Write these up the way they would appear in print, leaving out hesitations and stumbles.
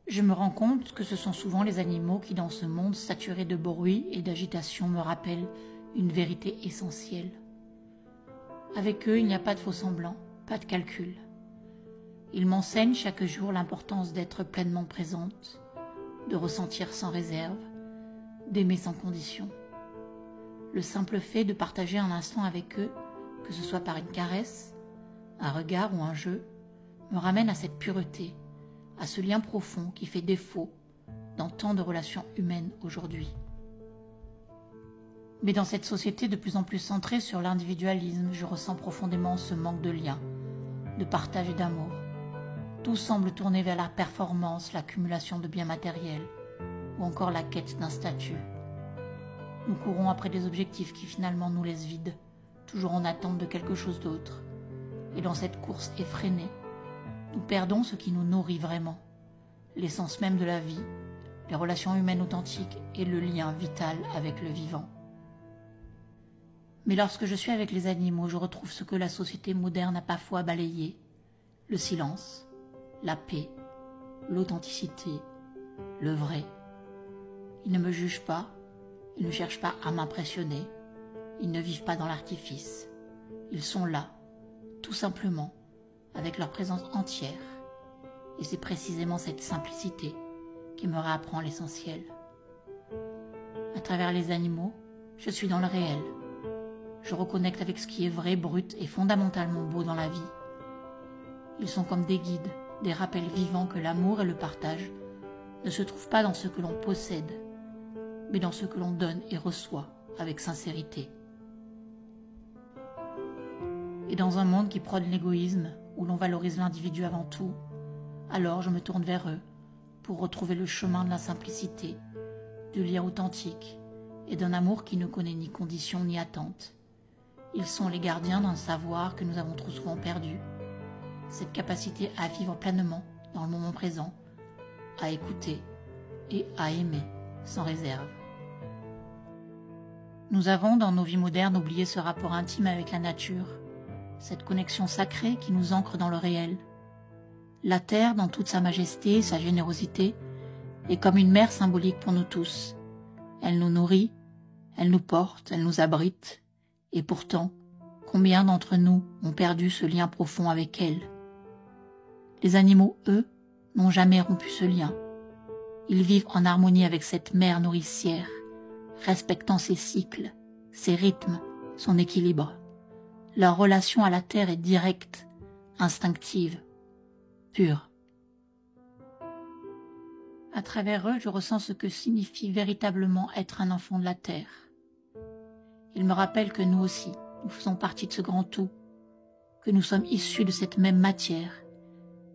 Je me rends compte que ce sont souvent les animaux qui, dans ce monde saturé de bruit et d'agitation, me rappellent une vérité essentielle. Avec eux, il n'y a pas de faux-semblants, pas de calcul. Ils m'enseignent chaque jour l'importance d'être pleinement présente, de ressentir sans réserve, d'aimer sans condition. Le simple fait de partager un instant avec eux, que ce soit par une caresse, un regard ou un jeu, me ramène à cette pureté, à ce lien profond qui fait défaut dans tant de relations humaines aujourd'hui. Mais dans cette société de plus en plus centrée sur l'individualisme, je ressens profondément ce manque de lien, de partage et d'amour. Tout semble tourner vers la performance, l'accumulation de biens matériels ou encore la quête d'un statut. Nous courons après des objectifs qui finalement nous laissent vides, toujours en attente de quelque chose d'autre. Et dans cette course effrénée, nous perdons ce qui nous nourrit vraiment, l'essence même de la vie, les relations humaines authentiques et le lien vital avec le vivant. Mais lorsque je suis avec les animaux, je retrouve ce que la société moderne a parfois balayé, le silence, la paix, l'authenticité, le vrai. Ils ne me jugent pas, ils ne cherchent pas à m'impressionner, ils ne vivent pas dans l'artifice. Ils sont là, tout simplement, avec leur présence entière. Et c'est précisément cette simplicité qui me réapprend l'essentiel. À travers les animaux, je suis dans le réel. Je reconnecte avec ce qui est vrai, brut et fondamentalement beau dans la vie. Ils sont comme des guides, des rappels vivants que l'amour et le partage ne se trouvent pas dans ce que l'on possède, mais dans ce que l'on donne et reçoit avec sincérité. Et dans un monde qui prône l'égoïsme, où l'on valorise l'individu avant tout, alors je me tourne vers eux pour retrouver le chemin de la simplicité, du lien authentique et d'un amour qui ne connaît ni condition ni attente. Ils sont les gardiens d'un savoir que nous avons trop souvent perdu, cette capacité à vivre pleinement dans le moment présent, à écouter et à aimer sans réserve. Nous avons dans nos vies modernes oublié ce rapport intime avec la nature, cette connexion sacrée qui nous ancre dans le réel. La terre, dans toute sa majesté et sa générosité, est comme une mère symbolique pour nous tous. Elle nous nourrit, elle nous porte, elle nous abrite, et pourtant, combien d'entre nous ont perdu ce lien profond avec elle? Les animaux, eux, n'ont jamais rompu ce lien. Ils vivent en harmonie avec cette mère nourricière, respectant ses cycles, ses rythmes, son équilibre. Leur relation à la terre est directe, instinctive, pure. À travers eux, je ressens ce que signifie véritablement être un enfant de la terre. Ils me rappellent que nous aussi, nous faisons partie de ce grand tout, que nous sommes issus de cette même matière,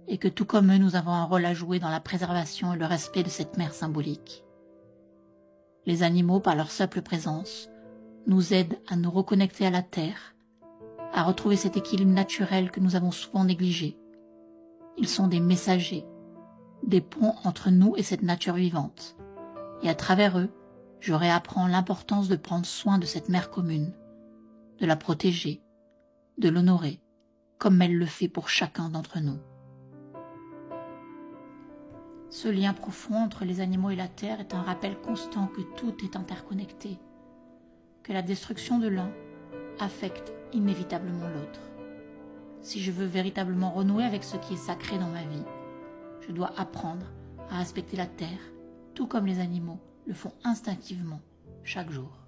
et que tout comme eux, nous avons un rôle à jouer dans la préservation et le respect de cette mère symbolique. Les animaux, par leur simple présence, nous aident à nous reconnecter à la terre, à retrouver cet équilibre naturel que nous avons souvent négligé. Ils sont des messagers, des ponts entre nous et cette nature vivante. Et à travers eux, je réapprends l'importance de prendre soin de cette mère commune, de la protéger, de l'honorer, comme elle le fait pour chacun d'entre nous. Ce lien profond entre les animaux et la terre est un rappel constant que tout est interconnecté, que la destruction de l'un affecte inévitablement l'autre. Si je veux véritablement renouer avec ce qui est sacré dans ma vie, je dois apprendre à respecter la terre, tout comme les animaux le font instinctivement chaque jour.